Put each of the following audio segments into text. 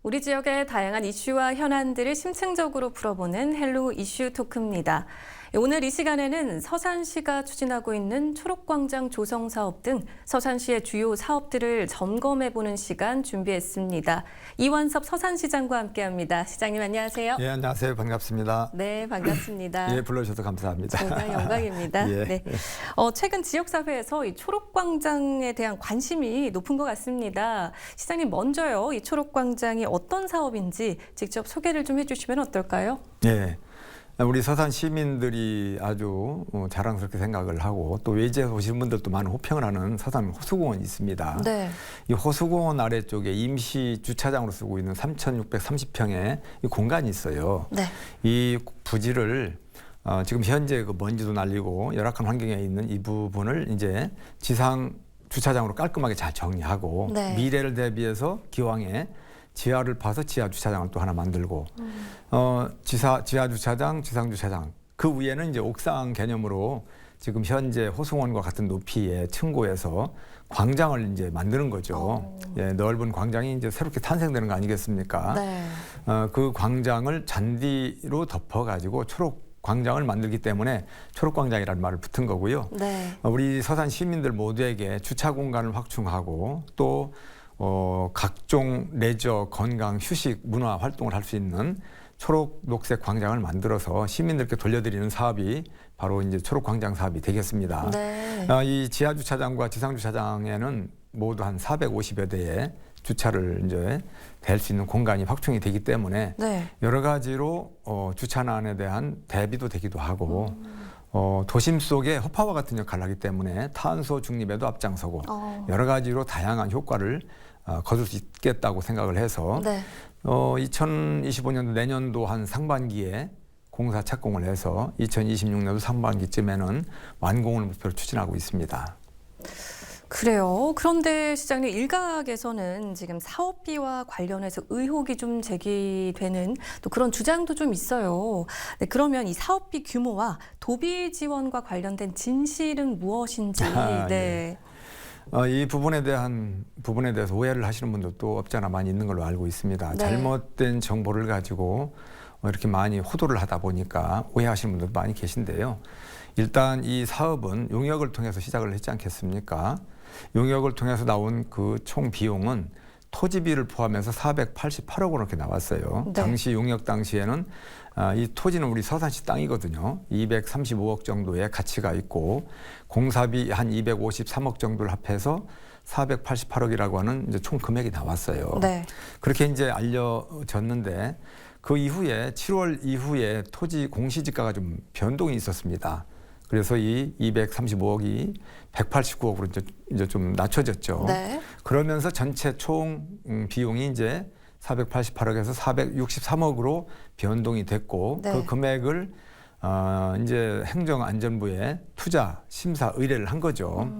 우리 지역의 다양한 이슈와 현안들을 심층적으로 풀어보는 헬로 이슈 토크입니다. 오늘 이 시간에는 서산시가 추진하고 있는 초록광장 조성 사업 등 서산시의 주요 사업들을 점검해보는 시간 준비했습니다. 이완섭 서산시장과 함께합니다. 시장님 안녕하세요. 예, 안녕하세요. 반갑습니다. 네, 반갑습니다. 예, 불러주셔서 감사합니다. 정말 영광입니다. 예. 네. 최근 지역사회에서 이 초록광장에 대한 관심이 높은 것 같습니다. 시장님 먼저요, 이 초록광장이 어떤 사업인지 직접 소개를 좀 해주시면 어떨까요? 예. 우리 서산 시민들이 아주 자랑스럽게 생각을 하고 또 외지에서 오시는 분들도 많은 호평을 하는 서산 호수공원이 있습니다. 네. 이 호수공원 아래쪽에 임시 주차장으로 쓰고 있는 3,630평의 이 공간이 있어요. 네. 이 부지를 지금 현재 그 먼지도 날리고 열악한 환경에 있는 이 부분을 이제 지상 주차장으로 깔끔하게 잘 정리하고 네. 미래를 대비해서 기왕에 지하를 파서 지하 주차장을 또 하나 만들고 지하 주차장, 지상 주차장 그 위에는 이제 옥상 개념으로 지금 현재 호수공원과 같은 높이의 층고에서 광장을 이제 만드는 거죠. 예, 넓은 광장이 이제 새롭게 탄생되는 거 아니겠습니까? 네. 그 광장을 잔디로 덮어가지고 초록 광장을 만들기 때문에 초록광장이라는 말을 붙은 거고요. 네. 우리 서산 시민들 모두에게 주차 공간을 확충하고 또 각종 레저, 건강, 휴식, 문화 활동을 할 수 있는 초록 녹색 광장을 만들어서 시민들께 돌려드리는 사업이 바로 이제 초록광장 사업이 되겠습니다. 네. 이 지하 주차장과 지상 주차장에는 모두 한 450여 대의 주차를 이제 댈 수 있는 공간이 확충이 되기 때문에 네. 여러 가지로 주차난에 대한 대비도 되기도 하고 도심 속에 허파와 같은 역할을 하기 때문에 탄소 중립에도 앞장서고 여러 가지로 다양한 효과를 거둘 수 있겠다고 생각을 해서 네. 2025년도 내년도 한 상반기에 공사 착공을 해서 2026년도 상반기쯤에는 완공을 목표로 추진하고 있습니다. 그래요. 그런데 시장님, 일각에서는 지금 사업비와 관련해서 의혹이 좀 제기되는 또 그런 주장도 좀 있어요. 네, 그러면 이 사업비 규모와 도비 지원과 관련된 진실은 무엇인지. 네. 이 부분에 대해서 오해를 하시는 분들도 없지 않아 많이 있는 걸로 알고 있습니다. 네. 잘못된 정보를 가지고 이렇게 많이 호도를 하다 보니까 오해하시는 분들도 많이 계신데요. 일단 이 사업은 용역을 통해서 시작을 했지 않겠습니까? 용역을 통해서 나온 그 총 비용은 토지비를 포함해서 488억 원 이렇게 나왔어요. 네. 당시 용역 당시에는 이 토지는 우리 서산시 땅이거든요. 235억 정도의 가치가 있고 공사비 한 253억 정도를 합해서 488억이라고 하는 이제 총 금액이 나왔어요. 네. 그렇게 이제 알려졌는데 그 이후에 7월 이후에 토지 공시지가가 좀 변동이 있었습니다. 그래서 이 235억이 189억으로 이제 좀 낮춰졌죠. 네. 그러면서 전체 총 비용이 이제 488억에서 463억으로 변동이 됐고 네. 그 금액을 이제 행정안전부에 투자 심사 의뢰를 한 거죠.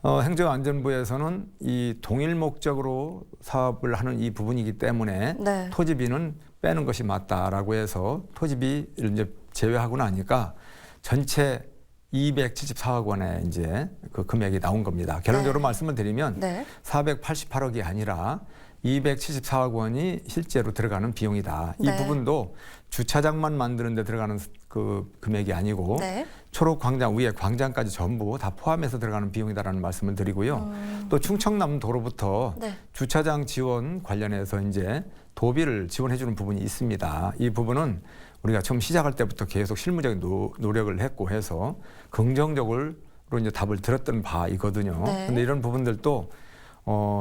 행정안전부에서는 이 동일 목적으로 사업을 하는 이 부분이기 때문에 네. 토지비는 빼는 것이 맞다라고 해서 토지비를 이제 제외하고 나니까 전체 274억 원의 이제 그 금액이 나온 겁니다. 결론적으로 네. 말씀을 드리면 네. 488억이 아니라 274억 원이 실제로 들어가는 비용이다. 이 네. 부분도 주차장만 만드는 데 들어가는 그 금액이 아니고 네. 초록광장 위에 광장까지 전부 다 포함해서 들어가는 비용이다라는 말씀을 드리고요. 또 충청남도로부터 네. 주차장 지원 관련해서 이제 도비를 지원해 주는 부분이 있습니다. 이 부분은 우리가 처음 시작할 때부터 계속 실무적인 노력을 했고 해서 긍정적으로 이제 답을 들었던 바이거든요. 네. 근데 이런 부분들도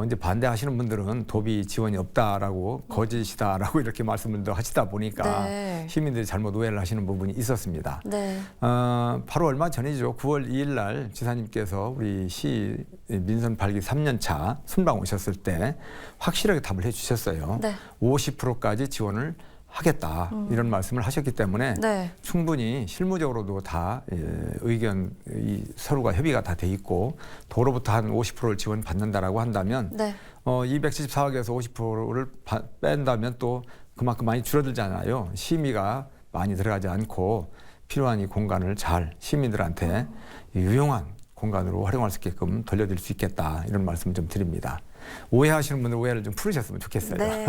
이제 반대하시는 분들은 도비 지원이 없다라고 거짓이다라고 이렇게 말씀을 하시다 보니까 네. 시민들이 잘못 오해를 하시는 부분이 있었습니다. 네. 바로 얼마 전이죠. 9월 2일 날 지사님께서 우리 시 민선 발기 3년 차 순방 오셨을 때 확실하게 답을 해주셨어요. 네. 50%까지 지원을 하겠다 이런 말씀을 하셨기 때문에 네. 충분히 실무적으로도 다 의견 서로가 협의가 다 돼 있고 도로부터 한 50%를 지원받는다라고 한다면 네. 274억에서 50%를 뺀다면 또 그만큼 많이 줄어들잖아요. 심의가 많이 들어가지 않고 필요한 이 공간을 잘 시민들한테 유용한 공간으로 활용할 수 있게끔 돌려드릴 수 있겠다 이런 말씀 좀 드립니다. 오해하시는 분들 오해를 좀 풀으셨으면 좋겠어요. 네,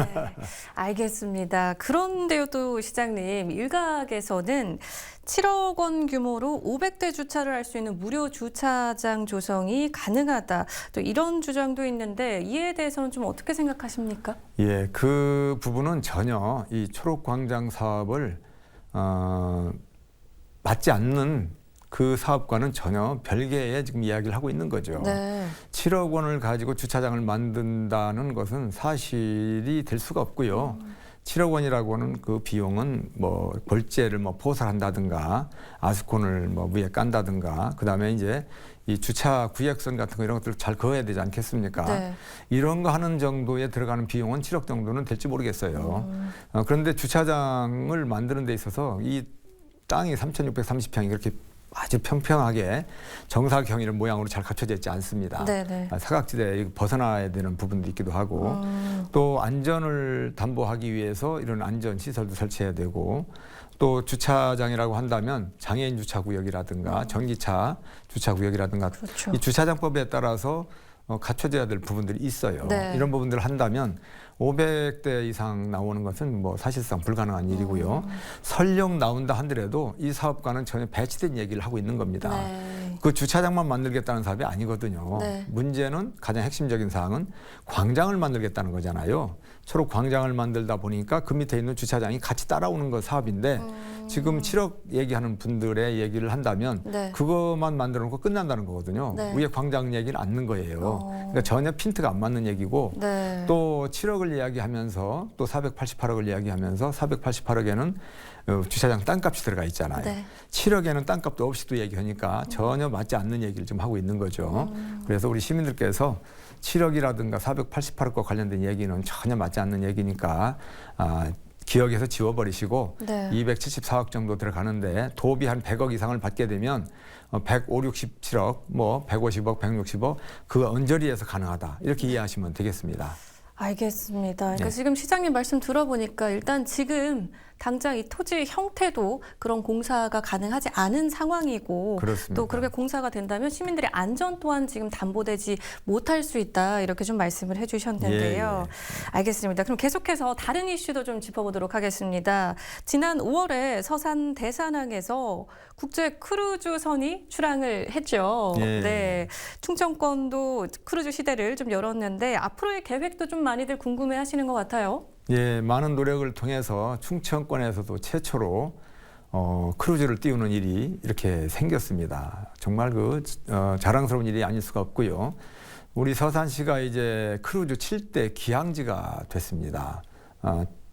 알겠습니다. 그런데요, 또 시장님, 일각에서는 7억 원 규모로 500대 주차를 할 수 있는 무료 주차장 조성이 가능하다. 또 이런 주장도 있는데 이에 대해서는 좀 어떻게 생각하십니까? 예, 그 부분은 전혀 이 초록광장 사업을 맞지 않는 그 사업과는 전혀 별개의 지금 이야기를 하고 있는 거죠. 네. 7억 원을 가지고 주차장을 만든다는 것은 사실이 될 수가 없고요. 7억 원이라고 하는 그 비용은 뭐 벌재를 뭐 포설한다든가 아스콘을 뭐 위에 깐다든가 그다음에 이제 이 주차 구역선 같은 거 이런 것들 잘 그어야 되지 않겠습니까? 네. 이런 거 하는 정도에 들어가는 비용은 7억 정도는 될지 모르겠어요. 그런데 주차장을 만드는 데 있어서 이 땅이 3,630평이 그렇게 아주 평평하게 정사경이런 모양으로 잘 갖춰져 있지 않습니다. 네네. 사각지대에 벗어나야 되는 부분도 있기도 하고 또 안전을 담보하기 위해서 이런 안전 시설도 설치해야 되고 또 주차장이라고 한다면 장애인 주차구역이라든가 전기차 주차구역이라든가 그렇죠. 이 주차장법에 따라서 갖춰져야 될 부분들이 있어요. 네. 이런 부분들을 한다면 500대 이상 나오는 것은 뭐 사실상 불가능한 일이고요. 설령 나온다 하더라도 이 사업과는 전혀 배치된 얘기를 하고 있는 겁니다. 네. 그 주차장만 만들겠다는 사업이 아니거든요. 네. 문제는 가장 핵심적인 사항은 광장을 만들겠다는 거잖아요. 초록 광장을 만들다 보니까 그 밑에 있는 주차장이 같이 따라오는 거 사업인데 지금 7억 얘기하는 분들의 얘기를 한다면 네. 그것만 만들어 놓고 끝난다는 거거든요. 네. 위에 광장 얘기는 않는 거예요. 그러니까 전혀 핀트가 안 맞는 얘기고 네. 또 7억을 이야기하면서 또 488억을 이야기하면서 488억에는 주차장 땅값이 들어가 있잖아요. 네. 7억에는 땅값도 없이 또 얘기하니까 전혀 맞지 않는 얘기를 좀 하고 있는 거죠. 그래서 우리 시민들께서 7억이라든가 488억과 관련된 얘기는 전혀 맞지 않는 얘기니까 기억에서 지워버리시고 네. 274억 정도 들어가는데 도비 한 100억 이상을 받게 되면 105, 67억, 뭐 150억, 160억 그 언저리에서 가능하다 이렇게 이해하시면 되겠습니다. 알겠습니다. 그러니까 네. 지금 시장님 말씀 들어보니까 일단 지금 당장 이 토지 형태도 그런 공사가 가능하지 않은 상황이고 그렇습니다. 또 그렇게 공사가 된다면 시민들의 안전 또한 지금 담보되지 못할 수 있다 이렇게 좀 말씀을 해주셨는데요. 알겠습니다. 그럼 계속해서 다른 이슈도 좀 짚어보도록 하겠습니다. 지난 5월에 서산 대산항에서 국제 크루즈선이 출항을 했죠. 예. 네, 충청권도 크루즈 시대를 좀 열었는데 앞으로의 계획도 좀 많이들 궁금해하시는 것 같아요. 예, 많은 노력을 통해서 충청권에서도 최초로 크루즈를 띄우는 일이 이렇게 생겼습니다. 정말 자랑스러운 일이 아닐 수가 없고요. 우리 서산시가 이제 크루즈 7대 기항지가 됐습니다.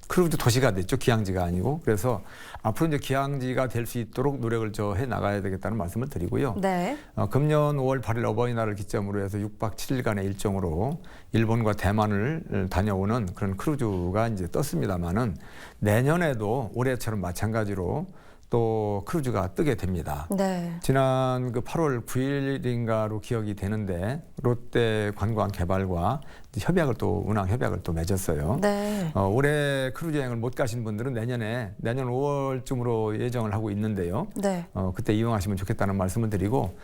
크루즈 도시가 됐죠. 기항지가 아니고. 그래서 앞으로 이제 기항지가 될 수 있도록 노력을 해 나가야 되겠다는 말씀을 드리고요. 네. 금년 5월 8일 어버이날을 기점으로 해서 6박 7일간의 일정으로 일본과 대만을 다녀오는 그런 크루즈가 이제 떴습니다만은 내년에도 올해처럼 마찬가지로 또 크루즈가 뜨게 됩니다. 네. 지난 그 8월 9일인가로 기억이 되는데 롯데 관광개발과 협약을 또 운항 협약을 또 맺었어요. 네. 올해 크루즈 여행을 못 가신 분들은 내년 5월쯤으로 예정을 하고 있는데요. 네. 그때 이용하시면 좋겠다는 말씀을 드리고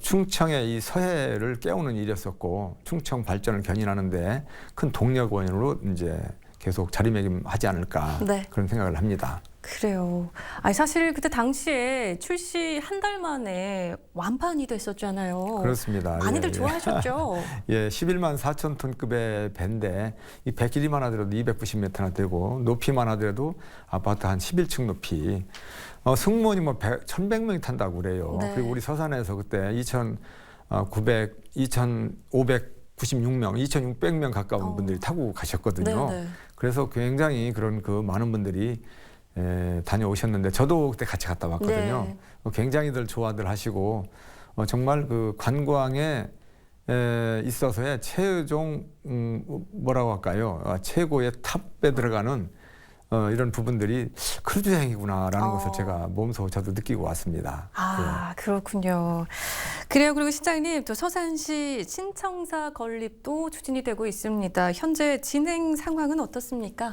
충청의 이 서해를 깨우는 일이었었고 충청 발전을 견인하는데 큰 동력원으로 이제 계속 자리매김하지 않을까 네. 그런 생각을 합니다. 그래요. 아니 사실 그때 당시에 출시 한 달 만에 완판이 됐었잖아요. 그렇습니다. 많이들 좋아하셨죠. 예, 11만 4천 톤급의 배인데 이 배 길이만 하더라도 290m나 되고 높이만 하더라도 아파트 한 11층 높이. 승무원이 뭐 1,100명이 탄다고 그래요. 네. 그리고 우리 서산에서 그때 2,596명, 2,600명 가까운 분들이 타고 가셨거든요. 네, 네. 그래서 굉장히 그런 그 많은 분들이 다녀오셨는데 저도 그때 같이 갔다 왔거든요. 네. 굉장히들 좋아들 하시고 정말 그 관광에 있어서의 최종 뭐라고 할까요? 최고의 탑에 들어가는 이런 부분들이 크루즈 여행이구나라는 것을 제가 몸소 저도 느끼고 왔습니다. 아, 그렇군요. 그래요. 그리고 시장님, 또 서산시 신청사 건립도 추진이 되고 있습니다. 현재 진행 상황은 어떻습니까?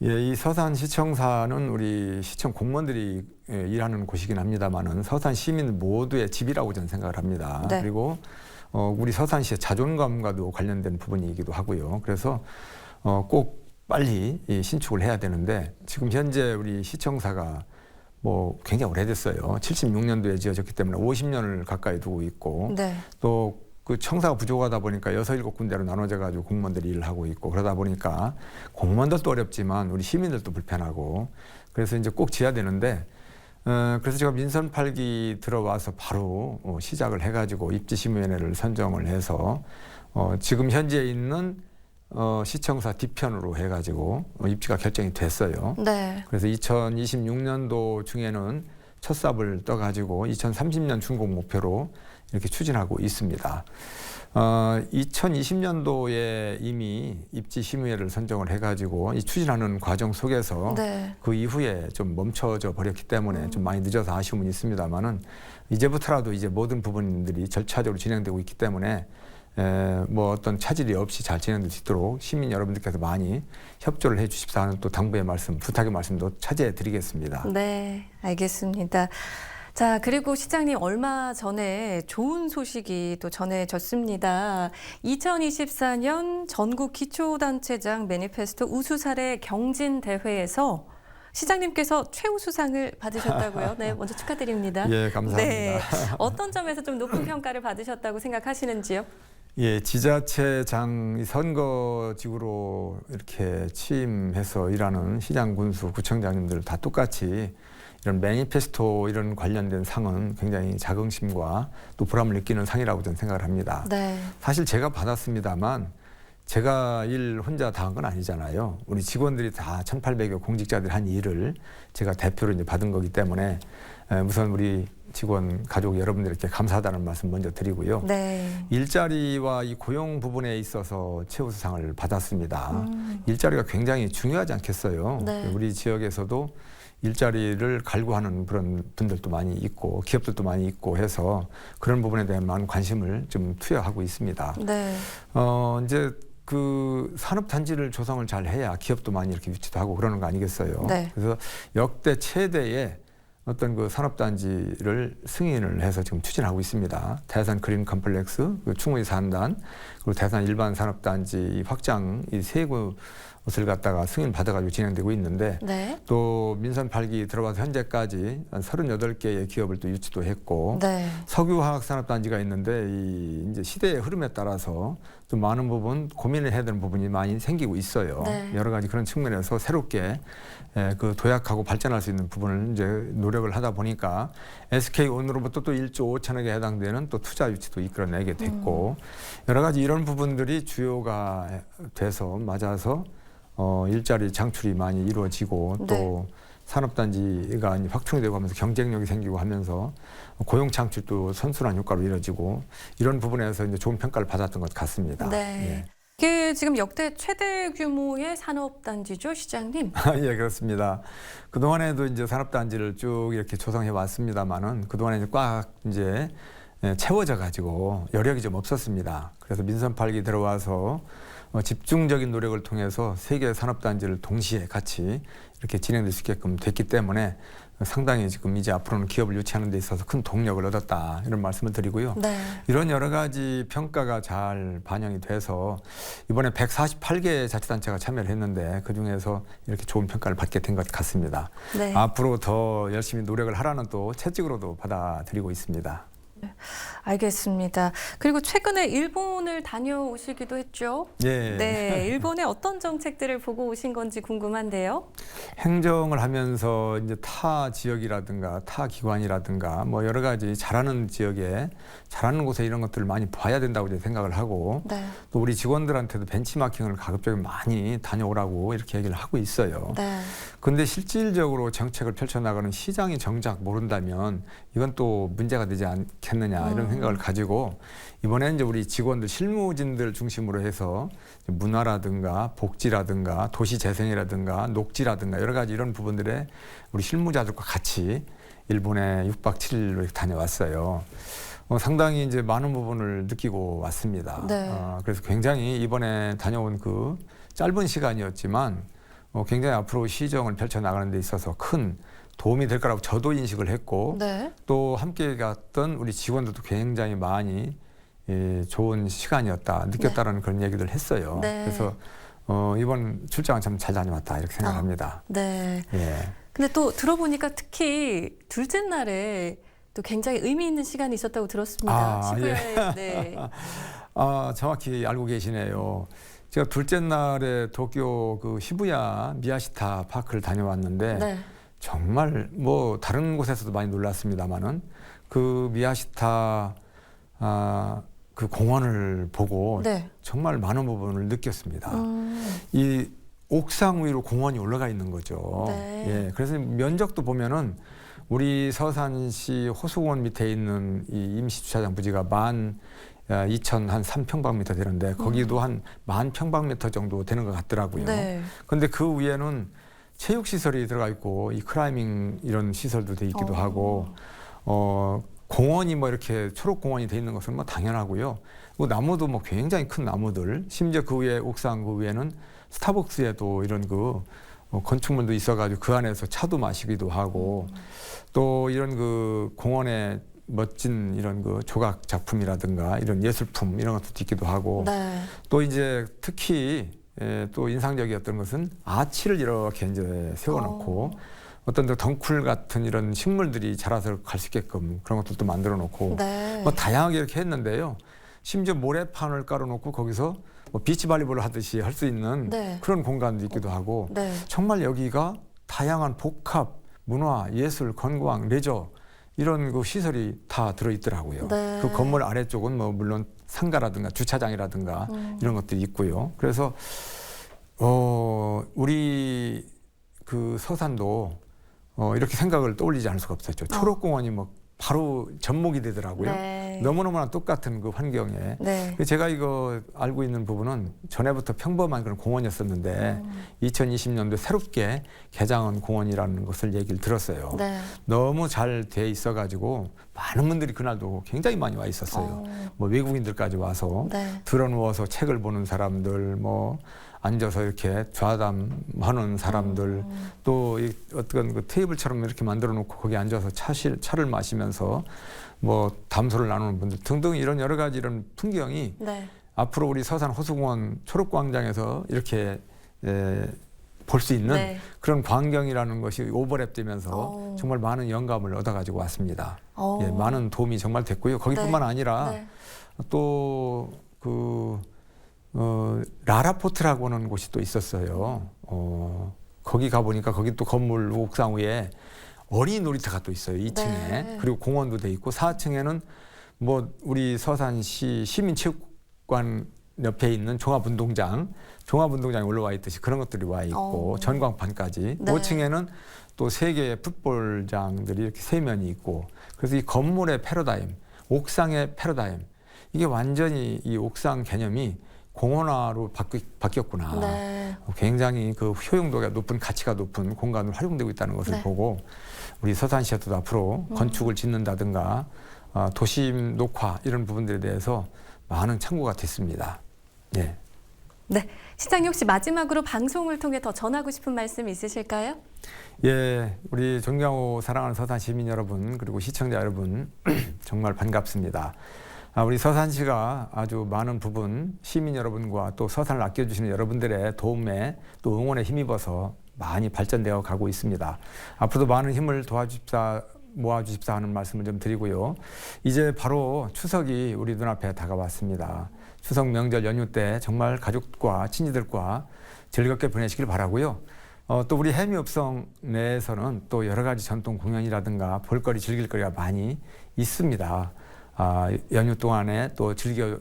예, 이 서산시청사는 우리 시청 공무원들이 일하는 곳이긴 합니다만은 서산 시민 모두의 집이라고 저는 생각을 합니다. 네. 그리고 우리 서산시의 자존감과도 관련된 부분이기도 하고요. 그래서 꼭 빨리 이 신축을 해야 되는데 지금 현재 우리 시청사가 뭐 굉장히 오래됐어요. 76년도에 지어졌기 때문에 50년을 가까이 두고 있고 네. 또 그 청사가 부족하다 보니까 6, 7군데로 나눠져 가지고 공무원들이 일을 하고 있고 그러다 보니까 공무원들도 어렵지만 우리 시민들도 불편하고 그래서 이제 꼭 지어야 되는데 그래서 제가 민선 8기 들어와서 바로 시작을 해가지고 입지심의위원회를 선정을 해서 지금 현재 있는 시청사 뒤편으로 해가지고 입지가 결정이 됐어요. 네. 그래서 2026년도 중에는 첫 삽을 떠가지고 2030년 준공 목표로 이렇게 추진하고 있습니다. 2020년도에 이미 입지심의회를 선정을 해가지고 이 추진하는 과정 속에서 네. 그 이후에 좀 멈춰져 버렸기 때문에 좀 많이 늦어서 아쉬움은 있습니다만은 이제부터라도 이제 모든 부분들이 절차적으로 진행되고 있기 때문에 뭐 어떤 차질이 없이 잘 진행될 수 있도록 시민 여러분들께서 많이 협조를 해 주십사 하는 또 당부의 말씀, 부탁의 말씀도 차지해 드리겠습니다. 네, 알겠습니다. 자, 그리고 시장님 얼마 전에 좋은 소식이 또 전해졌습니다. 2024년 전국 기초단체장 매니페스토 우수 사례 경진 대회에서 시장님께서 최우수상을 받으셨다고요? 네, 먼저 축하드립니다. 예, 감사합니다. 네, 어떤 점에서 좀 높은 평가를 받으셨다고 생각하시는지요? 예, 지자체장 선거직으로 이렇게 취임해서 일하는 시장, 군수, 구청장님들 다 똑같이 이런 매니페스토 이런 관련된 상은 굉장히 자긍심과 또 보람을 느끼는 상이라고 저는 생각을 합니다. 네. 사실 제가 받았습니다만 제가 일 혼자 다 한 건 아니잖아요. 우리 직원들이 다 1,800여 공직자들이 한 일을 제가 대표로 이제 받은 거기 때문에 우선 우리 직원 가족 여러분들께 감사하다는 말씀 먼저 드리고요. 네. 일자리와 이 고용 부분에 있어서 최우수상을 받았습니다. 일자리가 굉장히 중요하지 않겠어요. 네. 우리 지역에서도 일자리를 갈구하는 그런 분들도 많이 있고 기업들도 많이 있고 해서 그런 부분에 대한 많은 관심을 좀 투여하고 있습니다. 네. 이제 그 산업단지를 조성을 잘 해야 기업도 많이 이렇게 유치도 하고 그러는 거 아니겠어요. 네. 그래서 역대 최대의 어떤 그 산업단지를 승인을 해서 지금 추진하고 있습니다. 대산 그린 컴플렉스, 그 충무이 산단, 그리고 대산 일반 산업단지 확장 이 세 곳을 갖다가 승인 받아가지고 진행되고 있는데 네. 또 민선 8기 들어와서 현재까지 한 38개의 기업을 또 유치도 했고 네. 석유화학산업단지가 있는데 이 이제 시대의 흐름에 따라서 좀 많은 부분 고민을 해야 되는 부분이 많이 생기고 있어요. 네. 여러 가지 그런 측면에서 새롭게 그 도약하고 발전할 수 있는 부분을 이제 노력을 하다 보니까 SK온으로부터 또 1조 5천억에 해당되는 또 투자 유치도 이끌어내게 됐고 여러 가지 이런 부분들이 주요가 돼서 맞아서 일자리 창출이 많이 이루어지고 또 네. 산업단지가 확충이 되고 하면서 경쟁력이 생기고 하면서 고용 창출도 선순환 효과로 이루어지고 이런 부분에서 이제 좋은 평가를 받았던 것 같습니다. 네. 이게 지금 역대 최대 규모의 산업단지죠, 시장님? 예, 그렇습니다. 그동안에도 이제 산업단지를 쭉 이렇게 조성해 왔습니다만은 그동안에 이제 꽉 이제 채워져 가지고 여력이 좀 없었습니다. 그래서 민선 8기 들어와서 집중적인 노력을 통해서 세 개의 산업단지를 동시에 같이 이렇게 진행될 수 있게끔 됐기 때문에 상당히 지금 이제 앞으로는 기업을 유치하는 데 있어서 큰 동력을 얻었다 이런 말씀을 드리고요. 네. 이런 여러 가지 평가가 잘 반영이 돼서 이번에 148개 자치단체가 참여를 했는데 그중에서 이렇게 좋은 평가를 받게 된 것 같습니다. 네. 앞으로 더 열심히 노력을 하라는 또 채찍으로도 받아들이고 있습니다. 알겠습니다. 그리고 최근에 일본을 다녀오시기도 했죠? 예. 네, 일본의 어떤 정책들을 보고 오신 건지 궁금한데요. 행정을 하면서 이제 타 지역이라든가 타 기관이라든가 뭐 여러 가지 잘하는 지역에 잘하는 곳에 이런 것들을 많이 봐야 된다고 이제 생각을 하고 네. 또 우리 직원들한테도 벤치마킹을 가급적이면 많이 다녀오라고 이렇게 얘기를 하고 있어요. 네. 근데 실질적으로 정책을 펼쳐나가는 시장이 정작 모른다면 이건 또 문제가 되지 않겠느냐 이런 생각을 가지고 이번에 이제 우리 직원들 실무진들 중심으로 해서 문화라든가 복지라든가 도시재생이라든가 녹지라든가 여러 가지 이런 부분들에 우리 실무자들과 같이 일본에 6박 7일로 다녀왔어요. 상당히 이제 많은 부분을 느끼고 왔습니다. 네. 그래서 굉장히 이번에 다녀온 그 짧은 시간이었지만 굉장히 앞으로 시정을 펼쳐나가는 데 있어서 큰 도움이 될 거라고 저도 인식을 했고 네. 또 함께 갔던 우리 직원들도 굉장히 많이 좋은 시간이었다 느꼈다는 그런 얘기를 했어요. 네. 그래서 이번 출장은 참 잘 다녀왔다 이렇게 생각합니다. 네. 예. 근데 또 들어보니까 특히 둘째 날에 또 굉장히 의미 있는 시간이 있었다고 들었습니다. 시부야에. 네. 정확히 알고 계시네요. 제가 둘째 날에 도쿄 그 시부야 미야시타 파크를 다녀왔는데 네. 정말 뭐 다른 곳에서도 많이 놀랐습니다만은 그 미야시타 그 공원을 보고 네. 정말 많은 부분을 느꼈습니다. 이 옥상 위로 공원이 올라가 있는 거죠. 네. 예, 그래서 면적도 보면은 우리 서산시 호수공원 밑에 있는 이 임시주차장 부지가 12,003평방미터 되는데 거기도 한 10,000평방미터 정도 되는 것 같더라고요. 네. 근데 그 위에는 체육시설이 들어가 있고 이 클라이밍 이런 시설도 돼 있기도 하고 공원이 뭐 이렇게 초록공원이 돼 있는 것은 뭐 당연하고요. 뭐 나무도 뭐 굉장히 큰 나무들, 심지어 그 위에 옥상 그 위에는 스타벅스에도 이런 그 건축물도 있어가지고 그 안에서 차도 마시기도 하고 또 이런 그 공원에 멋진 이런 그 조각 작품이라든가 이런 예술품 이런 것도 있기도 하고 네. 또 이제 특히 또 인상적이었던 것은 아치를 이렇게 이제 세워놓고 어떤 덩쿨 같은 이런 식물들이 자라서 갈 수 있게끔 그런 것들도 만들어 놓고 네. 뭐 다양하게 이렇게 했는데요. 심지어 모래판을 깔아놓고 거기서 뭐 비치 발리볼을 하듯이 할 수 있는 네. 그런 공간도 있기도 하고 네. 정말 여기가 다양한 복합, 문화, 예술, 관광, 레저 이런 그 시설이 다 들어있더라고요. 네. 그 건물 아래쪽은 뭐 물론 상가라든가 주차장이라든가 이런 것들이 있고요. 그래서 우리 그 서산도 이렇게 생각을 떠올리지 않을 수가 없었죠. 초록공원이 뭐 바로 접목이 되더라고요. 네. 너무너무나 똑같은 그 환경에. 네. 제가 이거 알고 있는 부분은 전에부터 평범한 그런 공원이었었는데 2020년도에 새롭게 개장한 공원이라는 것을 얘기를 들었어요. 네. 너무 잘 돼 있어가지고 많은 분들이 그날도 굉장히 많이 와 있었어요. 뭐 외국인들까지 와서 네. 드러누워서 책을 보는 사람들, 뭐 앉아서 이렇게 좌담하는 사람들, 또 어떤 그 테이블처럼 이렇게 만들어 놓고 거기 앉아서 차를 마시면서 뭐 담소를 나누는 분들 등등 이런 여러 가지 이런 풍경이 네. 앞으로 우리 서산 호수공원 초록광장에서 이렇게 볼 수 있는 네. 그런 광경이라는 것이 오버랩되면서 정말 많은 영감을 얻어가지고 왔습니다. 예, 많은 도움이 정말 됐고요. 거기뿐만 네. 아니라 네. 또 그 라라포트라고 하는 곳이 또 있었어요. 거기 가보니까 거기 또 건물 옥상 위에 어린이 놀이터가 또 있어요. 2층에. 네. 그리고 공원도 돼 있고 4층에는 뭐 우리 서산시 시민체육관 옆에 있는 종합운동장이 올라와 있듯이 그런 것들이 와 있고 전광판까지. 네. 5층에는 또 세 개의 풋볼장들이 이렇게 세 면이 있고 그래서 이 건물의 패러다임, 옥상의 패러다임 이게 완전히 이 옥상 개념이 공원화로 바뀌었구나. 네. 굉장히 그 효용도가 높은 가치가 높은 공간으로 활용되고 있다는 것을 네. 보고 우리 서산시에서도 앞으로 건축을 짓는다든가 도심 녹화 이런 부분들에 대해서 많은 참고가 됐습니다. 예. 네. 시장님 혹시 마지막으로 방송을 통해 더 전하고 싶은 말씀 있으실까요? 예, 우리 존경하고 사랑하는 서산 시민 여러분 그리고 시청자 여러분 정말 반갑습니다. 우리 서산시가 아주 많은 부분 시민 여러분과 또 서산을 아껴주시는 여러분들의 도움에 또 응원에 힘입어서 많이 발전되어 가고 있습니다. 앞으로도 많은 힘을 모아주십사 하는 말씀을 좀 드리고요. 이제 바로 추석이 우리 눈앞에 다가왔습니다. 추석 명절 연휴 때 정말 가족과 친지들과 즐겁게 보내시길 바라고요. 또 우리 해미읍성 내에서는 또 여러 가지 전통 공연이라든가 볼거리 즐길거리가 많이 있습니다. 연휴 동안에 또 즐겨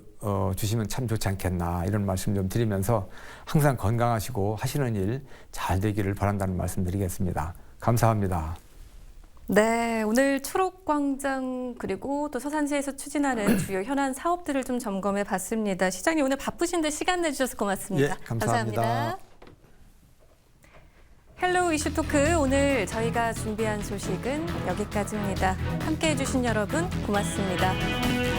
주시면 참 좋지 않겠나 이런 말씀 좀 드리면서 항상 건강하시고 하시는 일 잘 되기를 바란다는 말씀 드리겠습니다. 감사합니다. 네, 오늘 초록광장 그리고 또 서산시에서 추진하는 주요 현안 사업들을 좀 점검해 봤습니다. 시장님 오늘 바쁘신데 시간 내주셔서 고맙습니다. 예, 감사합니다. 헬로우 이슈 토크 오늘 저희가 준비한 소식은 여기까지입니다. 함께해 주신 여러분 고맙습니다.